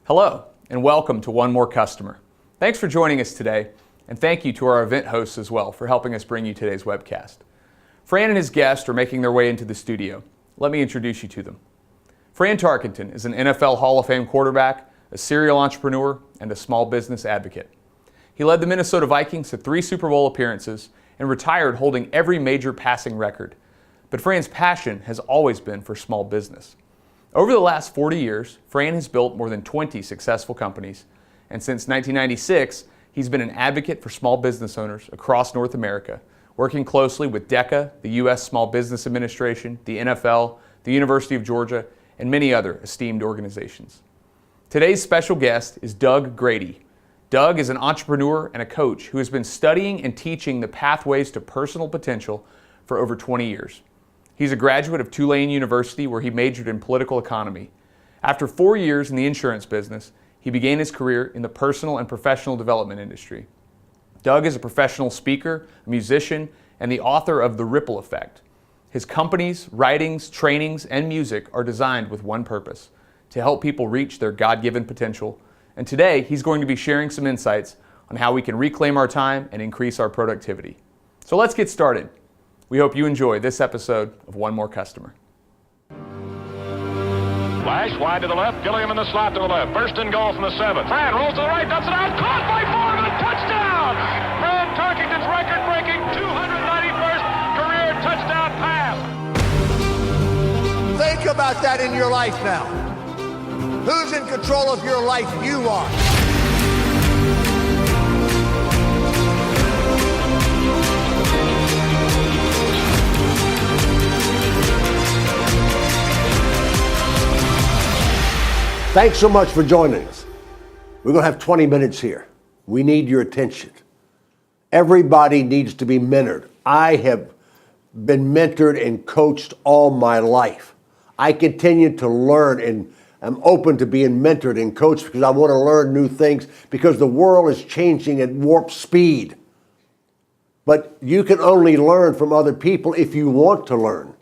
Hello, and welcome to One More Customer. Thanks for joining us today, and thank you to our event hosts as well for helping us bring you today's webcast. Fran and his guest are making their way into the studio. Let me introduce you to them. Fran Tarkenton is an NFL Hall of Fame quarterback, a serial entrepreneur, and a small business advocate. He led the Minnesota Vikings to 3 Super Bowl appearances and retired holding every major passing record. But Fran's passion has always been for small business. Over the last 40 years, Fran has built more than 20 successful companies, and since 1996, he's been an advocate for small business owners across North America, working closely with DECA, the U.S. Small Business Administration, the NFL, the University of Georgia, and many other esteemed organizations. Today's special guest is Doug Grady. Doug is an entrepreneur and a coach who has been studying and teaching the pathways to personal potential for over 20 years. He's a graduate of Tulane University, where he majored in political economy. After 4 years in the insurance business, he began his career in the personal and professional development industry. Doug is a professional speaker, a musician, and the author of The Ripple Effect. His companies, writings, trainings, and music are designed with one purpose: to help people reach their God-given potential. And today, he's going to be sharing some insights on how we can reclaim our time and increase our productivity. So let's get started. We hope you enjoy this episode of One More Customer. Flash wide to the left, Gilliam in the slot to the left. First and goal from the 7. Fran rolls to the right, dumps it out, caught by Foreman, touchdown! Fran Tarkenton's record-breaking 291st career touchdown pass. Think about that in your life now. Who's in control of your life? You are. Thanks so much for joining us. We're going to have 20 minutes here. We need your attention. Everybody needs to be mentored. I have been mentored and coached all my life. I continue to learn, and I'm open to being mentored and coached because I want to learn new things, because the world is changing at warp speed. But you can only learn from other people if you want to learn.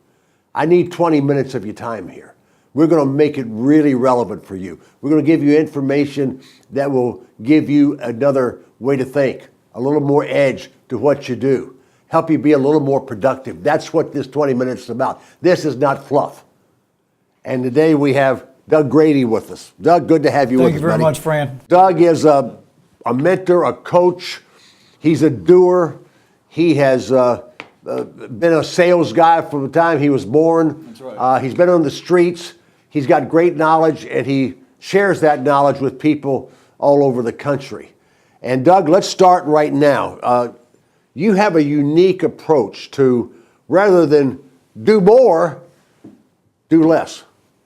I need 20 minutes of your time here. We're going to make it really relevant for you. We're going to give you information that will give you another way to think, a little more edge to what you do, help you be a little more productive. That's what this 20 minutes is about. This is not fluff. And today we have Doug Grady with us. Doug, good to have you with us, Thank you very much, Fran. Doug is a mentor, a coach. He's a doer. He has been a sales guy from the time he was born. That's right. He's been on the streets. He's got great knowledge, and he shares that knowledge with people all over the country. And Doug, let's start right now. You have a unique approach to, rather than do more, do less.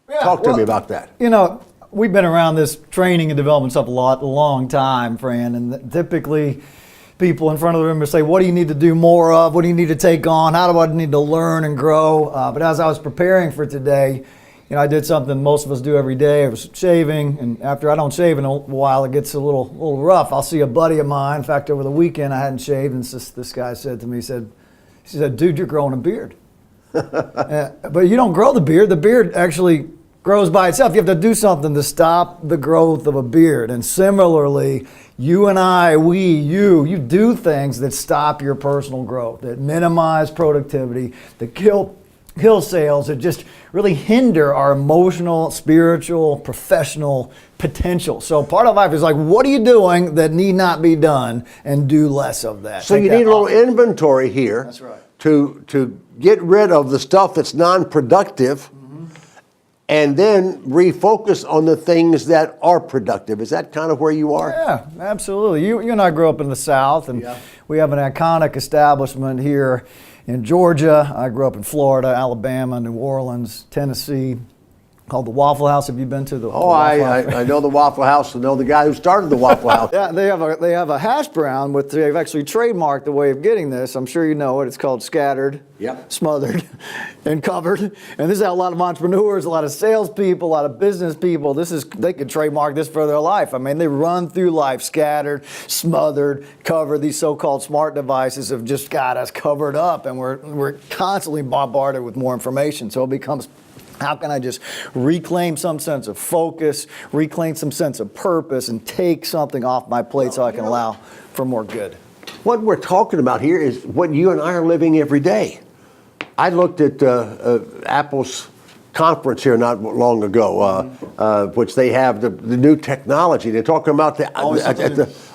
Yeah, Talk to me about that. You know, we've been around this training and development stuff a long time, Fran, and typically people in front of the room will say, what do you need to do more of? What do you need to take on? How do I need to learn and grow? But as I was preparing for today, you know, I did something most of us do every day. I was shaving, and after I don't shave in a while, it gets a little rough. I'll see a buddy of mine. In fact, over the weekend, I hadn't shaved, and this guy said to me, he said, dude, you're growing a beard. But you don't grow the beard. The beard actually grows by itself. You have to do something to stop the growth of a beard. And similarly, you and I, you do things that stop your personal growth, that minimize productivity, that kill sales, that just really hinder our emotional, spiritual, professional potential. So part of life is like, what are you doing that need not be done, and do less of that. So you need a little inventory here. That's right. To get rid of the stuff that's non-productive, and then refocus on the things that are productive. Is that kind of where you are? Yeah, absolutely. You and I grew up in the South, and we have an iconic establishment here in Georgia. I grew up in Florida, Alabama, New Orleans, Tennessee, called the Waffle House. Have you been to the Waffle House? I know the Waffle House. I know the guy who started the Waffle House. Yeah, they have a hash brown with, they've actually trademarked the way of getting this. I'm sure you know it. It's called scattered, smothered, and covered. And this is how a lot of entrepreneurs, a lot of salespeople, a lot of business people, they could trademark this for their life. I mean, they run through life scattered, smothered, covered. These so-called smart devices have just got us covered up, and we're constantly bombarded with more information. So it becomes How can I just reclaim some sense of focus, reclaim some sense of purpose, and take something off my plate so I can allow for more good? What we're talking about here is what you and I are living every day. I looked at Apple's conference here not long ago, which they have the new technology. They're talking about the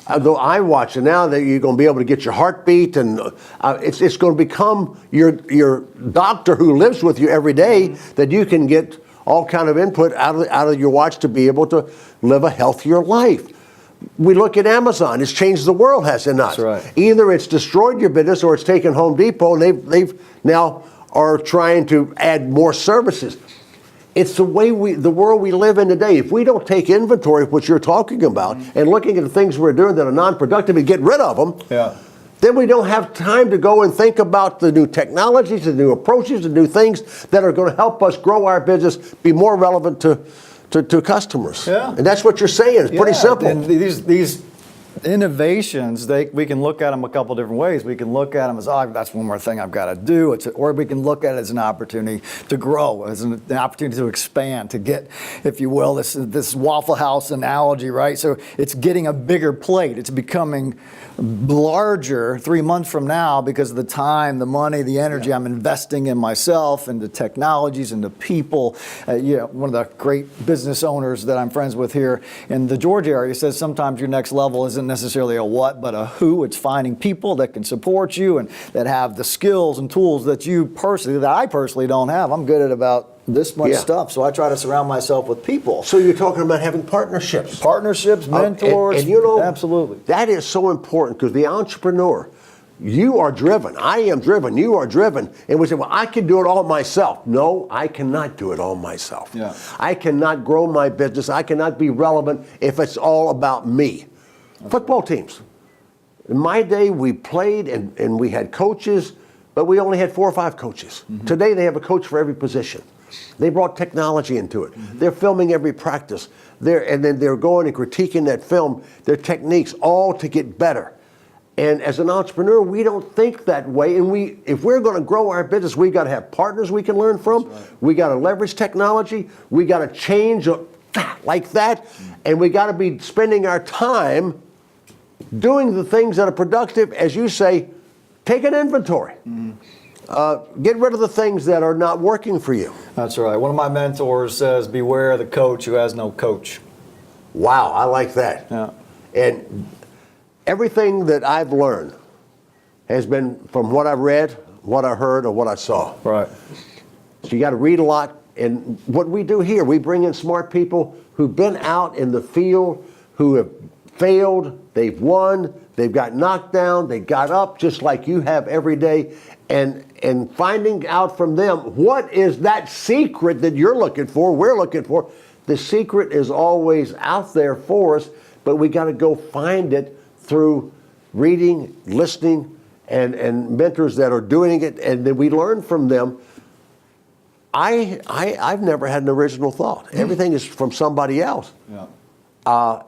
iWatch, and now that you're going to be able to get your heartbeat, and it's going to become your doctor who lives with you every day, that you can get all kind of input out of your watch to be able to live a healthier life. We look at Amazon; it's changed the world, has it not? That's right. Either it's destroyed your business, or it's taken Home Depot, and they've now are trying to add more services. It's the world we live in today. If we don't take inventory of what you're talking about and looking at the things we're doing that are non-productive and get rid of them, then we don't have time to go and think about the new technologies, the new approaches, the new things that are going to help us grow our business, be more relevant to customers. Yeah. And that's what you're saying. It's pretty simple. And these innovations, we can look at them a couple different ways. We can look at them as, that's one more thing I've got to do. Or we can look at it as an opportunity to grow, as an opportunity to expand, to get, if you will, this Waffle House analogy, right? So it's getting a bigger plate. It's becoming larger 3 months from now because of the time, the money, the energy I'm investing in myself, into technologies, into people. One of the great business owners that I'm friends with here in the Georgia area says sometimes your next level isn't necessarily a what, but a who. It's finding people that can support you and that have the skills and tools that I personally don't have. I'm good at about this much stuff, so I try to surround myself with people. So you're talking about having partnerships. Partnerships, mentors, and absolutely. That is so important, because the entrepreneur, you are driven, I am driven, you are driven, and we say, well, I can do it all myself. No, I cannot do it all myself. Yeah. I cannot grow my business, I cannot be relevant if it's all about me. Football teams. In my day, we played and we had coaches, but we only had 4 or 5 coaches. Mm-hmm. Today, they have a coach for every position. They brought technology into it. Mm-hmm. They're filming every practice. And then they're going and critiquing that film, their techniques, all to get better. And as an entrepreneur, we don't think that way. And if we're going to grow our business, we got to have partners we can learn from. Right. We got to leverage technology. We got to change like that. Mm-hmm. And we got to be spending our time doing the things that are productive, as you say, take an inventory. Mm-hmm. Get rid of the things that are not working for you. That's right. One of my mentors says, beware the coach who has no coach. Wow, I like that. Yeah. And everything that I've learned has been from what I've read, what I heard, or what I saw. Right. So you got to read a lot. And what we do here, we bring in smart people who've been out in the field, who have failed, they've won, they've got knocked down, they got up just like you have every day, and finding out from them what is that secret that you're looking for, we're looking for. The secret is always out there for us, but we got to go find it through reading, listening, and mentors that are doing it, and then we learn from them. I've never had an original thought. Everything is from somebody else. Yeah.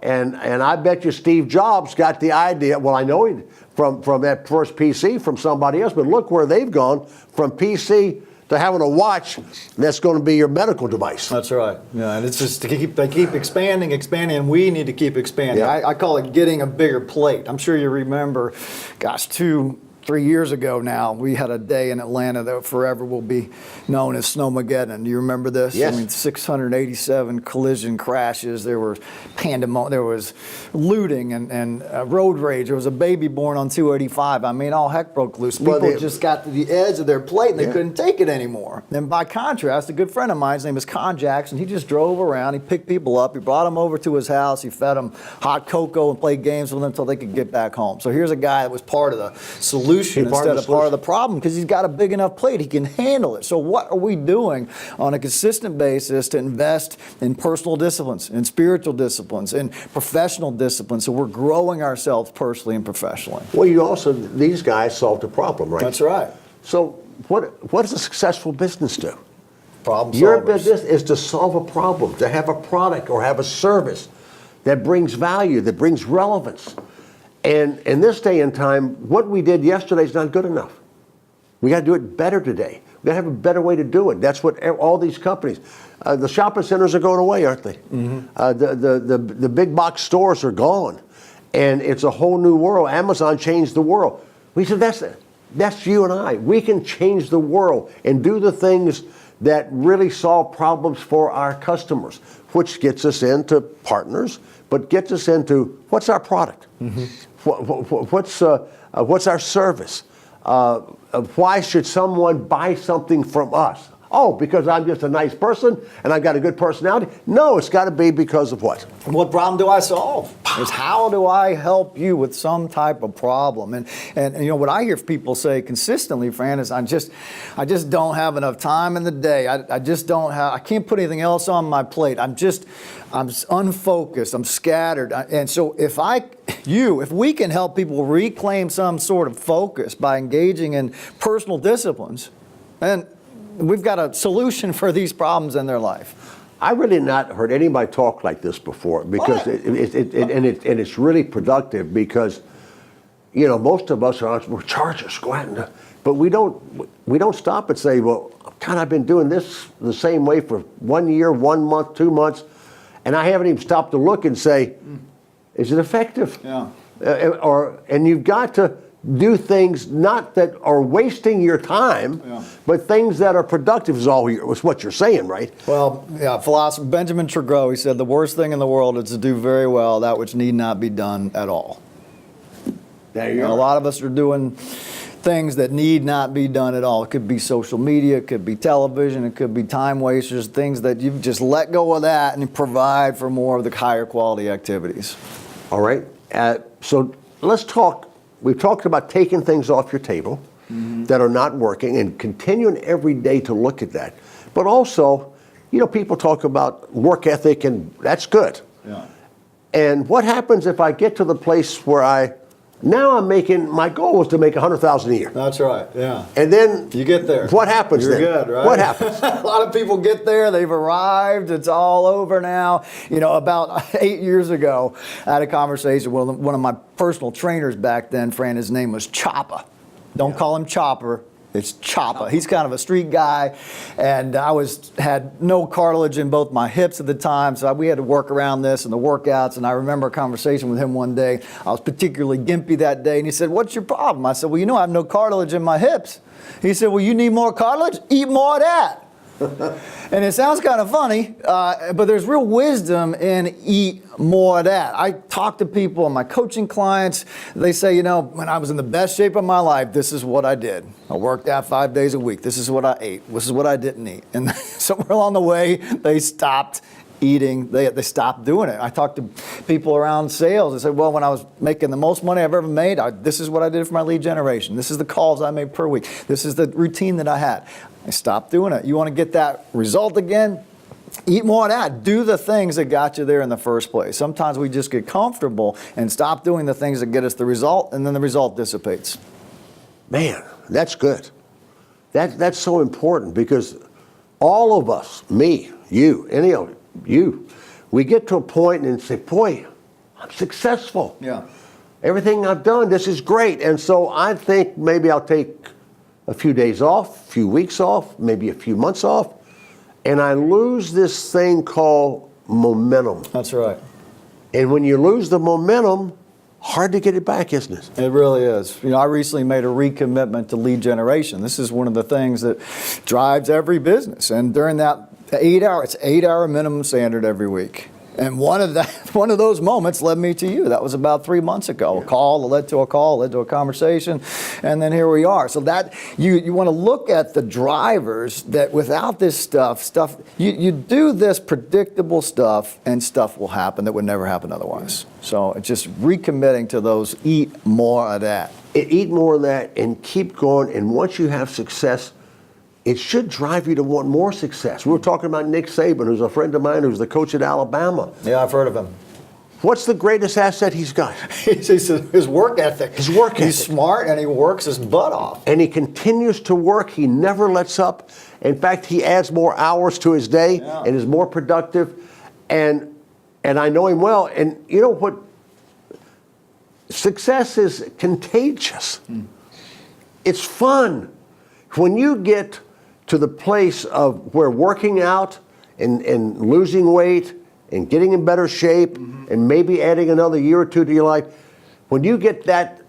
And I bet you Steve Jobs got the idea, well, I know he from that first PC from somebody else, but look where they've gone from PC to having a watch that's going to be your medical device. That's right. Yeah, and it's just they keep expanding, and we need to keep expanding. Yeah. I call it getting a bigger plate. I'm sure you remember, 2-3 years ago now, we had a day in Atlanta that forever will be known as Snowmageddon. Do you remember this? Yes. I mean, 687 collision crashes. There were pandemonium. There was looting and road rage. There was a baby born on 285. I mean, all heck broke loose. People just got to the edge of their plate and they couldn't take it anymore. And by contrast, a good friend of mine, his name is Con Jackson, he just drove around. He picked people up. He brought them over to his house. He fed them hot cocoa and played games with them until they could get back home. So here's a guy that was part of the solution instead of part of the problem, because he's got a big enough plate. He can handle it. So what are we doing on a consistent basis to invest in personal disciplines, in spiritual disciplines, in professional disciplines, so we're growing ourselves personally and professionally? Well, these guys solved a problem, right? That's right. So what does a successful business do? Problem solvers. Your business is to solve a problem, to have a product or have a service that brings value, that brings relevance. And in this day and time, what we did yesterday is not good enough. We got to do it better today. We got to have a better way to do it. That's what all these companies. The shopping centers are going away, aren't they? The big box stores are gone, and it's a whole new world. Amazon changed the world. We said that's you and I. We can change the world and do the things that really solve problems for our customers, which gets us into partners, but gets us into what's our product, what's our service, why should someone buy something from us? Oh, because I'm just a nice person and I've got a good personality? No, it's got to be because of what? What problem do I solve? It's how do I help you with some type of problem? And you know what I hear people say consistently, Fran, is I just don't have enough time in the day. I can't put anything else on my plate. I'm unfocused. I'm scattered. And so if we can help people reclaim some sort of focus by engaging in personal disciplines, then we've got a solution for these problems in their life. I really not heard anybody talk like this before, because it's really productive, because most of us we're chargers, go out and but we don't stop and say, well, God, I've been doing this the same way for 1 year, 1 month, 2 months, and I haven't even stopped to look and say, is it effective? Yeah. And you've got to do things not that are wasting your time, but things that are productive is what you're saying, right? Well, yeah, philosopher Benjamin Trudeau, he said the worst thing in the world is to do very well that which need not be done at all. There you go. A lot of us are doing things that need not be done at all. It could be social media, it could be television, it could be time wasters, things that you've just let go of that and provide for more of the higher quality activities. All right. So let's talk. We've talked about taking things off your table that are not working and continuing every day to look at that. But also, people talk about work ethic, and that's good. Yeah. And what happens if I get to the place where my goal was to make $100,000 a year. That's right, yeah. And then you get there. What happens You're then? good, right? What happens? A lot of people get there, they've arrived, it's all over now. About 8 years ago, I had a conversation with one of my personal trainers back then, Fran. His name was Choppa. Don't call him Chopper. It's Choppa. He's kind of a street guy, and I had no cartilage in both my hips at the time, so we had to work around this and the workouts. And I remember a conversation with him one day. I was particularly gimpy that day, and he said, "What's your problem?" I said, "Well, I have no cartilage in my hips." He said, "Well, you need more cartilage? Eat more of that." And it sounds kind of funny, but there's real wisdom in eat more of that. I talk to people and my coaching clients, they say, when I was in the best shape of my life, this is what I did. I worked out 5 days a week. This is what I ate. This is what I didn't eat. And somewhere along the way, they stopped eating. They stopped doing it. I talked to people around sales. They said, well, when I was making the most money I've ever made, this is what I did for my lead generation. This is the calls I made per week. This is the routine that I had. I stopped doing it. You want to get that result again? Eat more of that. Do the things that got you there in the first place. Sometimes we just get comfortable and stop doing the things that get us the result, and then the result dissipates. Man, that's good. That's so important, because all of us, me, you, any of you, we get to a point and say, boy, I'm successful. Yeah. Everything I've done, this is great. And so I think maybe I'll take a few days off, a few weeks off, maybe a few months off, and I lose this thing called momentum. That's right. And when you lose the momentum, hard to get it back, isn't it? It really is. I recently made a recommitment to lead generation. This is one of the things that drives every business. And during that 8 hour, it's 8 hour minimum standard every week. And one of those moments led me to you. That was about 3 months ago. A call that led to a call, led to a conversation, and then here we are. So that you want to look at the drivers that without this stuff, you do this predictable stuff, and stuff will happen that would never happen otherwise. So it's just recommitting to those. Eat more of that. Eat more of that and keep going. And once you have success, it should drive you to want more success. We were talking about Nick Saban, who's a friend of mine, who's the coach at Alabama. Yeah, I've heard of him. What's the greatest asset he's got? His work ethic. His work ethic. He's smart, and he works his butt off. And he continues to work. He never lets up. In fact, he adds more hours to his day and is more productive. And I know him well. And you know what? Success is contagious. It's fun. When you get to the place of where working out and losing weight and getting in better shape and maybe adding another year or two to your life, when you get that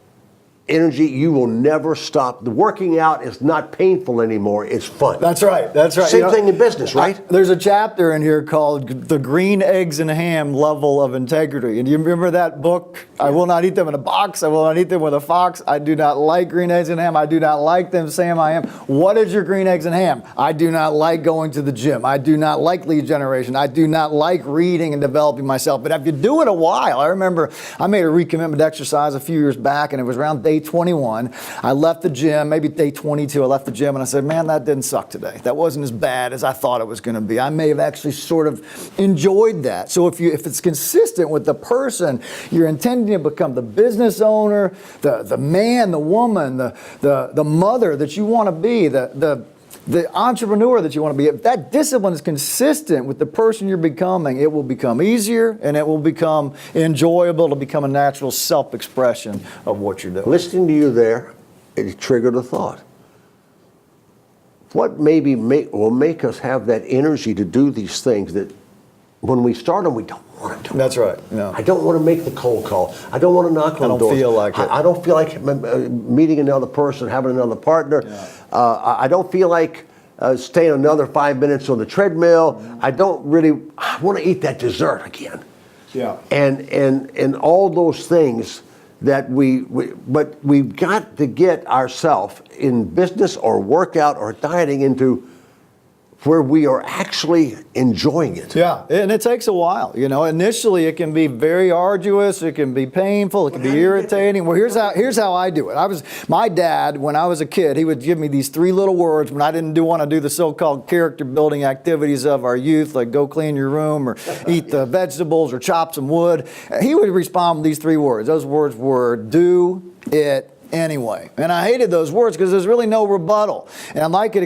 energy, you will never stop. The working out is not painful anymore. It's fun. That's right. That's right. Same thing in business, right? There's a chapter in here called The Green Eggs and Ham Level of Integrity. And you remember that book? I will not eat them in a box. I will not eat them with a fox. I do not like green eggs and ham. I do not like them, Sam. I am. What is your green eggs and ham? I do not like going to the gym. I do not like lead generation. I do not like reading and developing myself. But if you do it a while, I remember I made a recommitment exercise a few years back, and it was around day 21. I left the gym, maybe day 22, I left the gym and I said, man, that didn't suck today. That wasn't as bad as I thought it was going to be. I may have actually sort of enjoyed that. So if it's consistent with the person you're intending to become, the business owner, the man, the woman, the mother that you want to be, the entrepreneur that you want to be, if that discipline is consistent with the person you're becoming, it will become easier and it will become enjoyable. It'll become a natural self-expression of what you're doing. Listening to you there, it triggered a thought. What maybe will make us have that energy to do these things that when we start them, we don't want to do? That's right. Yeah. I don't want to make the cold call. I don't want to knock on doors. I don't feel like it. I don't feel like meeting another person, having another partner. Yeah. I don't feel like staying another 5 minutes on the treadmill. I don't really. I want to eat that dessert again. Yeah. And all those things that but we've got to get ourselves in business or workout or dieting into where we are actually enjoying it. Yeah, and it takes a while. You know, initially it can be very arduous, it can be painful, it can be irritating. Well, here's how I do it. My dad, when I was a kid, he would give me these three little words when I didn't want to do the so-called character building activities of our youth, like go clean your room or eat the vegetables or chop some wood. He would respond with these three words. Those words were do it anyway. And I hated those words because there's really no rebuttal. And I'd like you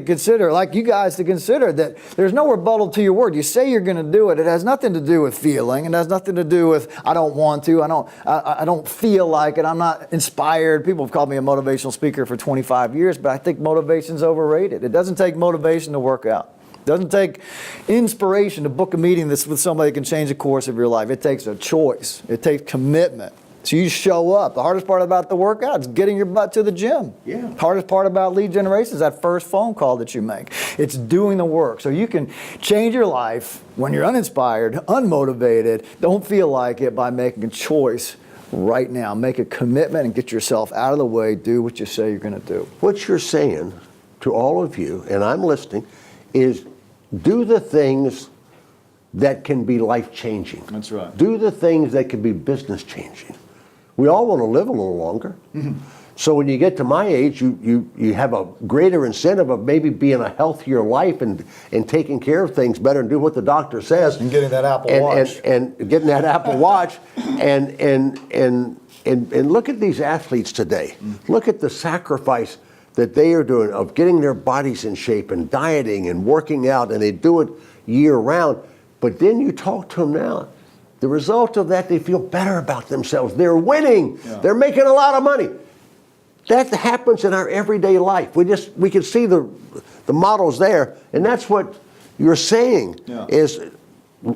guys to consider that there's no rebuttal to your word. You say you're going to do it. It has nothing to do with feeling. It has nothing to do with I don't want to. I don't feel like it. I'm not inspired. People have called me a motivational speaker for 25 years, but I think motivation's overrated. It doesn't take motivation to work out. It doesn't take inspiration to book a meeting with somebody that can change the course of your life. It takes a choice. It takes commitment. So you show up. The hardest part about the workout is getting your butt to the gym. Yeah. The hardest part about lead generation is that first phone call that you make. It's doing the work. So you can change your life when you're uninspired, unmotivated, don't feel like it by making a choice right now. Make a commitment and get yourself out of the way. Do what you say you're going to do. What you're saying to all of you, and I'm listening, is do the things that can be life-changing. That's right. Do the things that can be business-changing. We all want to live a little longer. Mm-hmm. So when you get to my age, you have a greater incentive of maybe being a healthier life and taking care of things better and do what the doctor says. And getting that Apple Watch. And getting that Apple Watch. And look at these athletes today. Mm-hmm. Look at the sacrifice that they are doing of getting their bodies in shape and dieting and working out, and they do it year round. But then you talk to them now. The result of that, they feel better about themselves. They're winning. Yeah. They're making a lot of money. That happens in our everyday life. We can see the models there, and that's what you're saying is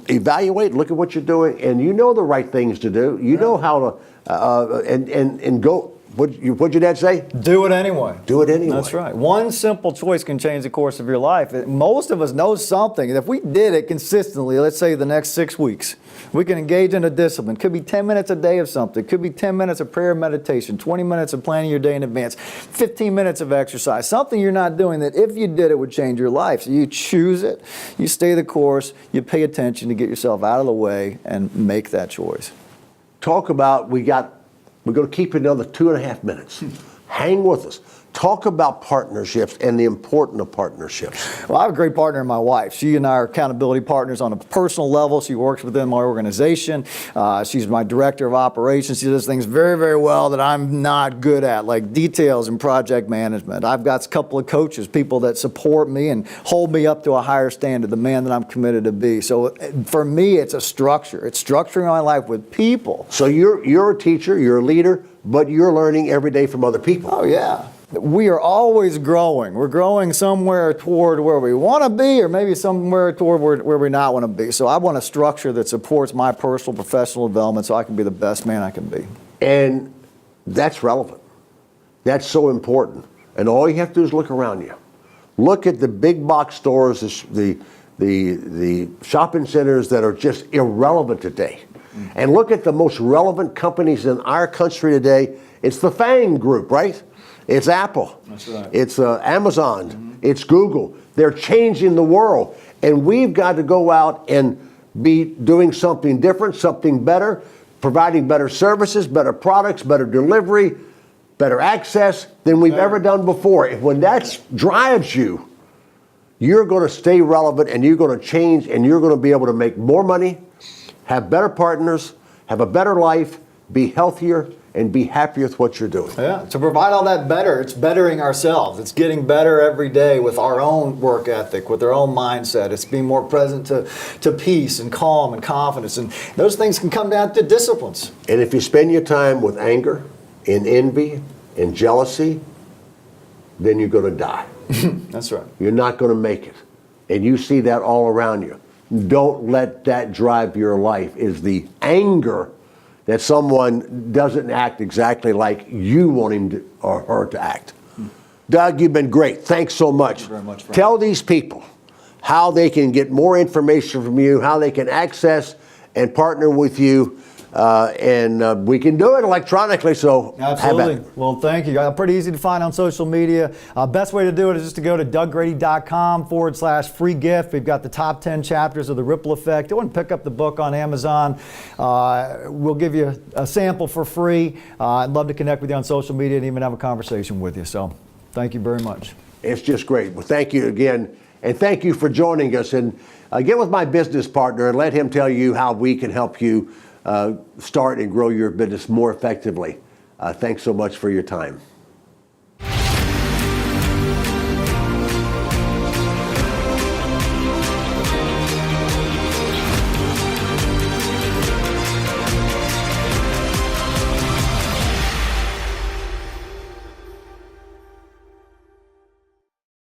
evaluate, look at what you're doing, and you know the right things to do. You know how to and go. What'd your dad say? Do it anyway. Do it anyway. That's right. One simple choice can change the course of your life. Most of us know something. And if we did it consistently, let's say the next 6 weeks, we can engage in a discipline. Could be 10 minutes a day of something. Could be 10 minutes of prayer and meditation, 20 minutes of planning your day in advance, 15 minutes of exercise, something you're not doing that if you did it would change your life. So you choose it, you stay the course, you pay attention to get yourself out of the way and make that choice. Talk about, we're going to keep it another 2.5 minutes. Hang with us. Talk about partnerships and the importance of partnerships. Well, I have a great partner in my wife. She and I are accountability partners on a personal level. She works within my organization. She's my director of operations. She does things very, very well that I'm not good at, like details and project management. I've got a couple of coaches, people that support me and hold me up to a higher standard, the man that I'm committed to be. So for me, it's a structure. It's structuring my life with people. So you're a teacher, you're a leader, but you're learning every day from other people. Oh, yeah. we are always growing. We're growing somewhere toward where we want to be, or maybe somewhere toward where we not want to be. So I want a structure that supports my personal, professional development so I can be the best man I can be. And that's relevant. That's so important. And all you have to do is look around you. Look at the big box stores, the shopping centers that are just irrelevant today. And look at the most relevant companies in our country today. It's the FANG group, right? It's Apple. That's right. It's Amazon. It's Google. They're changing the world. And we've got to go out and be doing something different, something better, providing better services, better products, better delivery, better access than we've ever done before. And when that drives you, you're going to stay relevant, and you're going to change, and you're going to be able to make more money, have better partners, have a better life, be healthier, and be happier with what you're doing. Yeah, to provide all that better, it's bettering ourselves. It's getting better every day with our own work ethic, with our own mindset. It's being more present to peace and calm and confidence. And those things can come down to disciplines. And if you spend your time with anger and envy and jealousy, then you're going to die. That's right. You're not going to make it. And you see that all around you. Don't let that drive your life, is the anger that someone doesn't act exactly like you want him to, or her to act. Doug, you've been great. Thanks so much. Thank you very much, Frank. Tell these people how they can get more information from you, how they can access and partner with you. And we can do it electronically, so Absolutely. have at it. Well, thank you. Pretty easy to find on social media. Best way to do it is just to go to douggrady.com/free gift. We've got the top 10 chapters of The Ripple Effect. Go and pick up the book on Amazon. We'll give you a sample for free. I'd love to connect with you on social media and even have a conversation with you. So thank you very much. It's just great. Well, thank you again. And thank you for joining us. And get with my business partner and let him tell you how we can help you start and grow your business more effectively. Thanks so much for your time.